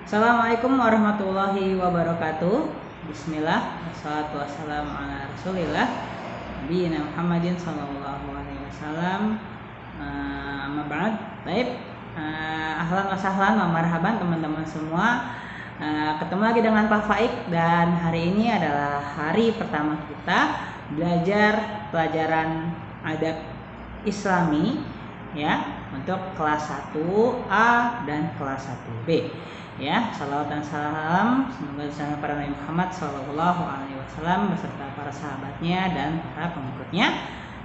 Assalamualaikum warahmatullahi wabarakatuh. Bismillah, wassalatu wassalamu ala rasulillah Nabiyina Muhammadin sallallahu alaihi wasallam. Amma ba'd. Baik, ahlan wa sahlan wa marhaban teman-teman semua. Ketemu lagi dengan Pak Faik, dan hari ini adalah hari pertama kita belajar pelajaran adab Islami ya, untuk kelas 1A dan kelas 1B. Ya, salawat dan salam semoga disana para Nabi Muhammad Sallallahu Alaihi Wasallam beserta para sahabatnya dan para pengikutnya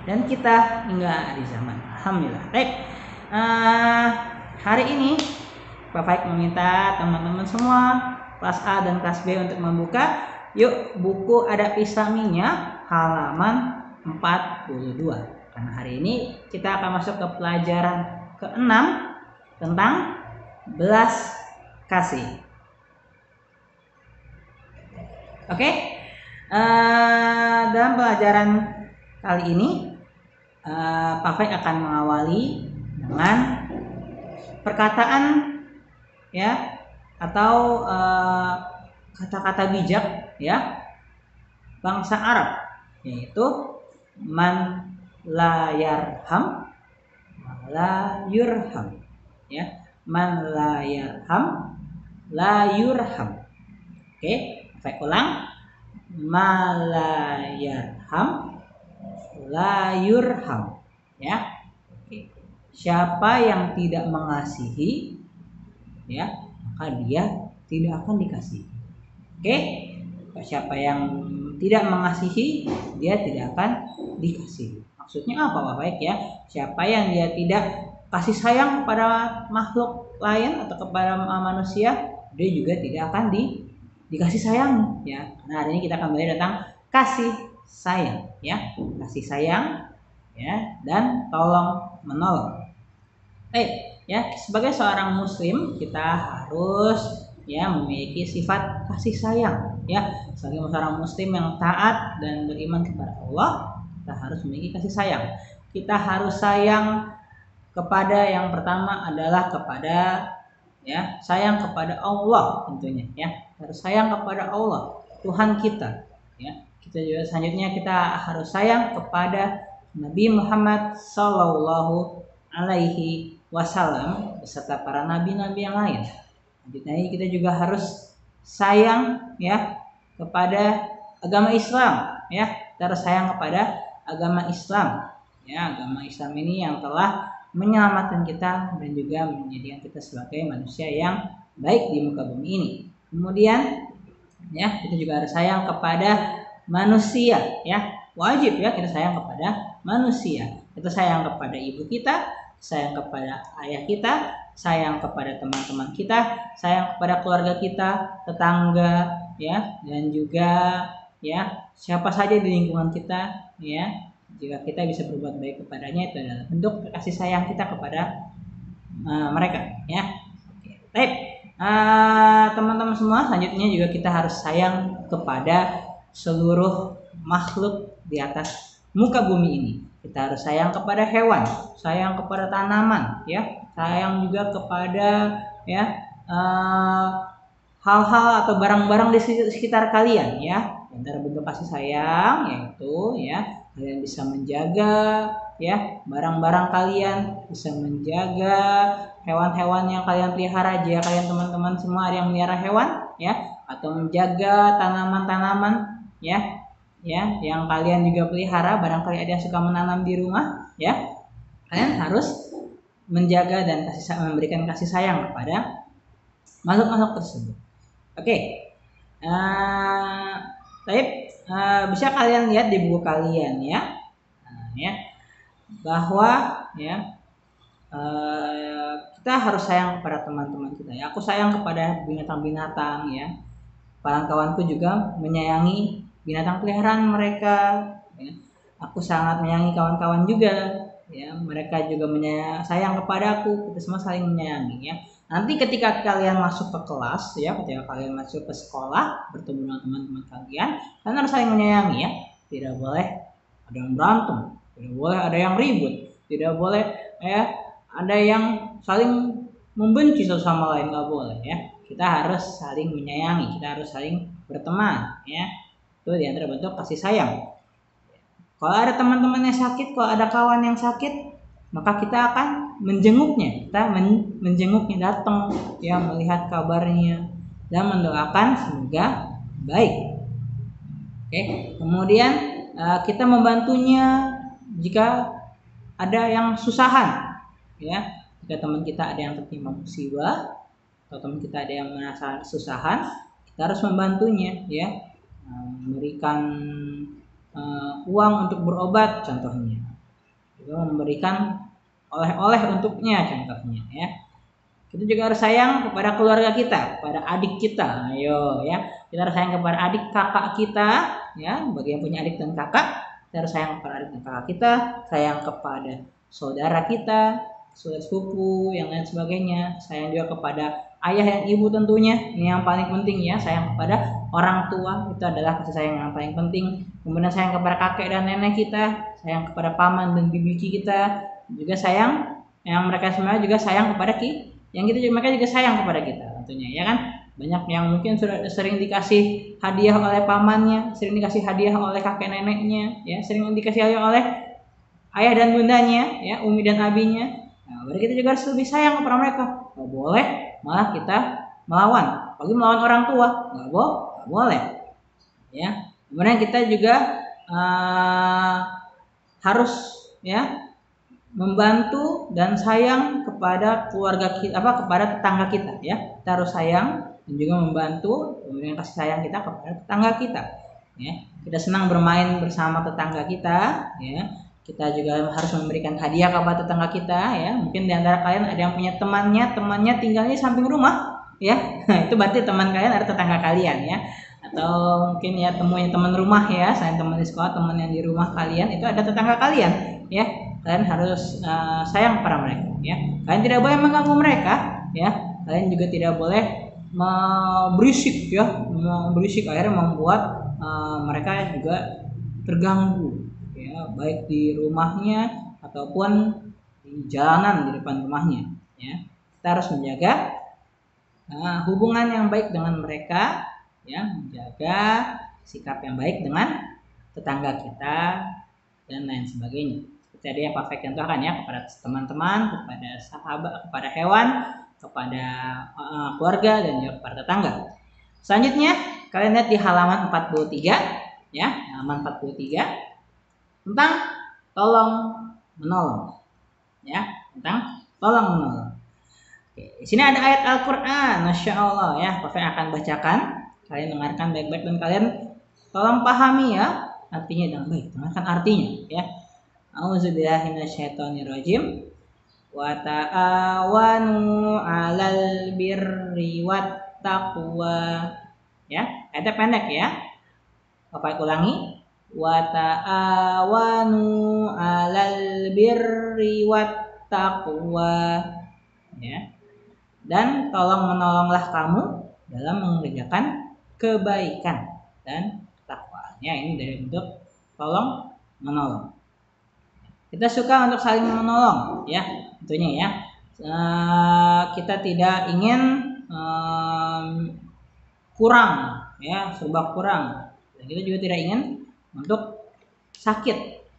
dan kita hingga akhir zaman. Alhamdulillah. Baik, hari ini Pak Faik meminta teman-teman semua kelas A dan kelas B untuk membuka yuk buku adab Islaminya halaman 42. Karena hari ini kita akan masuk ke pelajaran ke-6 tentang belas kasih. Oke, dalam pelajaran kali ini Pak Faik akan mengawali dengan perkataan ya atau kata-kata bijak ya bangsa Arab, yaitu man la yarham la yurham ya, man la yarham la yurham. Oke, saya ulang, ma la yarham la yurham ya. Oke. Siapa yang tidak mengasihi ya, maka dia tidak akan dikasihi. Oke, siapa yang tidak mengasihi dia tidak akan dikasihi. Maksudnya apa Pak Baik ya? Siapa yang dia tidak kasih sayang kepada makhluk lain atau kepada manusia, dia juga tidak akan dikasih sayang ya. Nah, hari ini kita akan belajar tentang kasih sayang ya, kasih sayang ya, dan tolong menolong. Ya, sebagai seorang muslim kita harus ya memiliki sifat kasih sayang ya. Sebagai seorang muslim yang taat dan beriman kepada Allah, kita harus memiliki kasih sayang. Kita harus sayang kepada yang pertama adalah kepada ya, sayang kepada Allah tentunya ya. Harus sayang kepada Allah, Tuhan kita ya. Kita juga selanjutnya kita harus sayang kepada Nabi Muhammad sallallahu alaihi wasallam beserta para nabi-nabi yang lain. Selanjutnya kita juga harus sayang ya kepada agama Islam ya. Kita harus sayang kepada agama Islam ya. Agama Islam ini yang telah menyelamatkan kita dan juga menjadikan kita sebagai manusia yang baik di muka bumi ini. Kemudian ya kita juga harus sayang kepada manusia ya. Wajib ya kita sayang kepada manusia. Kita sayang kepada ibu kita, sayang kepada ayah kita, sayang kepada teman-teman kita, sayang kepada keluarga kita, tetangga ya, dan juga ya siapa saja di lingkungan kita ya. Jika kita bisa berbuat baik kepadanya, itu adalah bentuk kasih sayang kita kepada mereka ya. Baik, teman-teman semua, selanjutnya juga kita harus sayang kepada seluruh makhluk di atas muka bumi ini. Kita harus sayang kepada hewan, sayang kepada tanaman ya, sayang juga kepada ya hal-hal atau barang-barang di sekitar kalian ya. Antara bentuk kasih sayang yaitu ya kalian bisa menjaga ya barang-barang kalian, bisa menjaga hewan-hewan yang kalian pelihara jika kalian teman-teman semua ada yang melihara hewan ya, atau menjaga tanaman-tanaman ya yang kalian juga pelihara. Barangkali ada yang suka menanam di rumah ya, kalian harus menjaga dan memberikan kasih sayang kepada makhluk-makhluk tersebut. Oke. Baik, bisa kalian lihat di buku kalian ya, ya bahwa ya kita harus sayang kepada teman-teman kita ya. Aku sayang kepada binatang-binatang ya. Kawan-kawanku juga menyayangi binatang peliharaan mereka ya. Aku sangat menyayangi kawan-kawan juga ya. Mereka juga sayang kepada aku. Kita semua saling menyayangi ya. Nanti ketika kalian masuk ke kelas ya, ketika kalian masuk ke sekolah bertemu dengan teman-teman kalian harus saling menyayangi ya. Tidak boleh ada yang berantem, tidak boleh ada yang ribut, tidak boleh ya ada yang saling membenci satu sama lain, nggak boleh ya. Kita harus saling menyayangi, kita harus saling berteman ya. Itu di antara bentuk kasih sayang. Kalau ada teman-teman yang sakit, kalau ada kawan yang sakit, maka kita akan menjenguknya. Kita menjenguknya, datang ya, melihat kabarnya dan mendoakan semoga baik. Oke. Kemudian kita membantunya jika ada yang susahan ya. Jika teman kita ada yang tertimpa musibah atau teman kita ada yang merasa susahan, kita harus membantunya ya. Memberikan uang untuk berobat contohnya, juga memberikan oleh-oleh untuknya contohnya ya. Kita juga harus sayang kepada keluarga kita, kepada adik kita. Ayo ya, kita harus sayang kepada adik kakak kita ya. Bagi yang punya adik dan kakak, kita harus sayang kepada adik dan kakak kita, sayang kepada saudara kita, saudara sepupu, yang lain sebagainya. Sayang juga kepada ayah dan ibu tentunya. Ini yang paling penting ya, sayang kepada orang tua itu adalah kasih sayang yang paling penting. Kemudian sayang kepada kakek dan nenek kita, sayang kepada paman dan bibi kita, juga sayang yang mereka semuanya juga sayang kepada kita, yang kita juga, mereka juga sayang kepada kita tentunya ya kan. Banyak yang mungkin sudah sering dikasih hadiah oleh pamannya, sering dikasih hadiah oleh kakek neneknya ya, sering dikasih hadiah oleh ayah dan bundanya ya, umi dan abinya. Nah, berarti kita juga harus lebih sayang kepada mereka. Nggak boleh malah kita melawan, apalagi melawan orang tua, nggak boleh ya. Kemudian kita juga harus ya membantu dan sayang kepada keluarga kita, kepada tetangga kita ya. Kita harus sayang dan juga membantu, kemudian kasih sayang kita kepada tetangga kita ya. Kita senang bermain bersama tetangga kita ya. Kita juga harus memberikan hadiah kepada tetangga kita ya. Mungkin di antara kalian ada yang punya temannya tinggalnya samping rumah ya. Itu berarti teman kalian ada tetangga kalian ya. Atau mungkin ya teman rumah ya, selain teman di sekolah, teman yang di rumah kalian itu ada tetangga kalian ya. Kalian harus sayang kepada mereka ya. Kalian tidak boleh mengganggu mereka ya. Kalian juga tidak boleh berisik ya, berisik akhirnya membuat mereka juga terganggu ya, baik di rumahnya ataupun di jalanan di depan rumahnya ya. Kita harus menjaga hubungan yang baik dengan mereka ya, menjaga sikap yang baik dengan tetangga kita dan lain sebagainya. Jadi yang Pak contohkan ya, kepada teman-teman, kepada sahabat, kepada hewan, kepada keluarga dan juga kepada tetangga. Selanjutnya kalian lihat di halaman 43 ya, halaman 43 tentang tolong menolong ya, tentang tolong menolong. Oke, di sini ada ayat Al-Qur'an, Masya Allah ya, Pak akan bacakan, kalian dengarkan baik-baik dan kalian tolong pahami ya artinya dengan baik, dengarkan artinya ya. A'udzubillahi minasyaitonirrajim. Wa ta'awanu 'alal birri wat taqwa. Ya, ayatnya pendek ya. Bapak ulangi. Wa ta'awanu 'alal birri wat taqwa. Ya. Dan tolong menolonglah kamu dalam mengerjakan kebaikan dan takwa. Ya, ini dari bentuk tolong menolong. Kita suka untuk saling menolong ya, tentunya ya. Kita tidak ingin kurang ya, serba kurang. Dan kita juga tidak ingin untuk sakit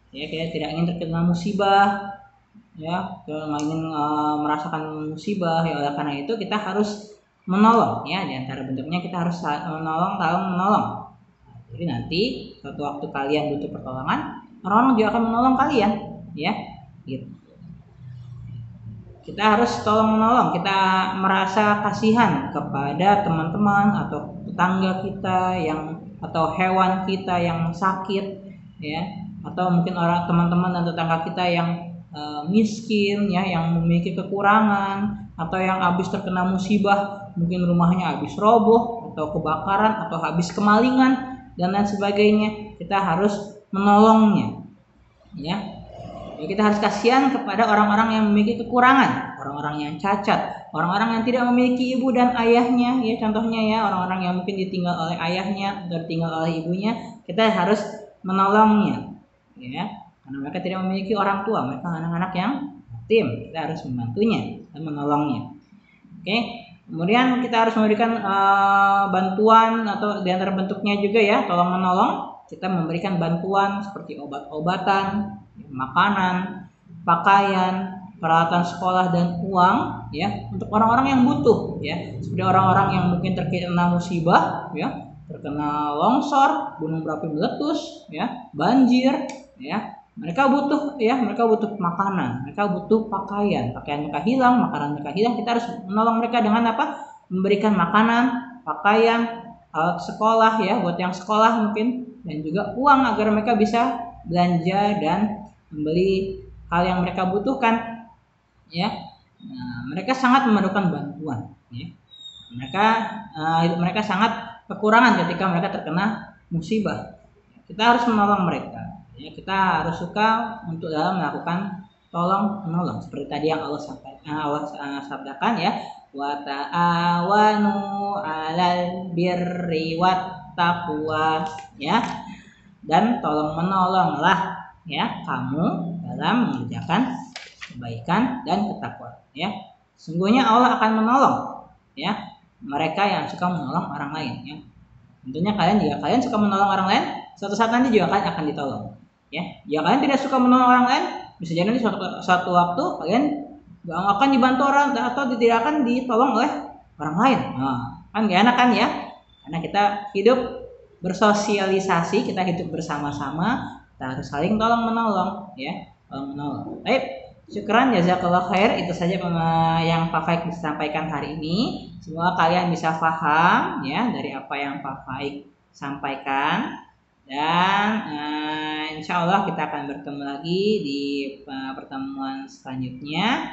ya, kita tidak ingin terkena musibah ya, kita ingin merasakan musibah ya. Oleh karena itu kita harus menolong ya, di antara bentuknya kita harus menolong, tolong menolong. Jadi nanti suatu waktu kalian butuh pertolongan, orang-orang juga akan menolong kalian ya gitu. Kita harus tolong menolong, kita merasa kasihan kepada teman-teman atau tetangga kita yang, atau hewan kita yang sakit ya, atau mungkin orang teman-teman dan tetangga kita yang miskin ya, yang memiliki kekurangan atau yang habis terkena musibah, mungkin rumahnya habis roboh atau kebakaran atau habis kemalingan dan lain sebagainya. Kita harus menolongnya ya. Kita harus kasihan kepada orang-orang yang memiliki kekurangan, orang-orang yang cacat, orang-orang yang tidak memiliki ibu dan ayahnya ya, contohnya ya, orang-orang yang mungkin ditinggal oleh ayahnya atau ditinggal oleh ibunya. Kita harus menolongnya ya, karena mereka tidak memiliki orang tua, mereka anak-anak yang yatim. Kita harus membantunya dan menolongnya. Oke. Kemudian kita harus memberikan bantuan atau di antara bentuknya juga ya, tolong menolong. Kita memberikan bantuan seperti obat-obatan, makanan, pakaian, peralatan sekolah dan uang ya untuk orang-orang yang butuh ya. Seperti orang-orang yang mungkin terkena musibah ya, terkena longsor, gunung berapi meletus ya, banjir ya. Mereka butuh makanan, mereka butuh pakaian mereka hilang, makanan mereka hilang. Kita harus menolong mereka dengan apa? Memberikan makanan, pakaian, alat sekolah ya buat yang sekolah mungkin, dan juga uang agar mereka bisa belanja dan membeli hal yang mereka butuhkan ya. Nah, mereka sangat memerlukan bantuan ya. Mereka sangat kekurangan ketika mereka terkena musibah. Kita harus menolong mereka. Ya, kita harus suka untuk dalam melakukan tolong menolong seperti tadi yang Allah sabdakan ya, wa ta'awanu 'alal birri wat taqwa ya, dan tolong menolonglah ya kamu dalam mengerjakan kebaikan dan ketakwaan ya. Sungguhnya Allah akan menolong ya mereka yang suka menolong orang lain ya. Tentunya jika kalian suka menolong orang lain, suatu saat nanti juga kalian akan ditolong. Ya, jika kalian tidak suka menolong orang lain, bisa jadi nanti suatu waktu kalian gak akan dibantu orang atau tidak akan ditolong oleh orang lain. Nah, kan gak enak kan ya? Karena kita hidup bersosialisasi, kita hidup bersama-sama, kita harus saling tolong menolong, ya, tolong menolong. Baik, syukran jazakallah khair. Itu saja yang Pak Faik bisa sampaikan hari ini. Semoga kalian bisa paham ya dari apa yang Pak Faik sampaikan. Dan insya Allah kita akan bertemu lagi di pertemuan selanjutnya.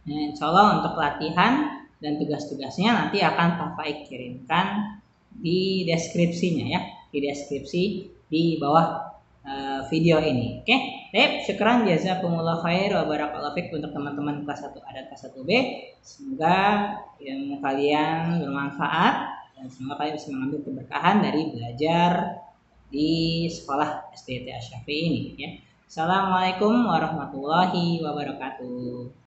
Insya Allah untuk pelatihan dan tugas-tugasnya nanti akan Pak Faik kirimkan di deskripsinya ya, di deskripsi di bawah video ini. Oke, baik, syukran jazakumullah khair wa barakallahu fiik untuk teman-teman kelas 1A dan kelas 1B. Semoga ilmu kalian bermanfaat dan semoga kalian bisa mengambil keberkahan dari belajar di sekolah SDT Asy-Syafi'i ini ya. Assalamualaikum warahmatullahi wabarakatuh.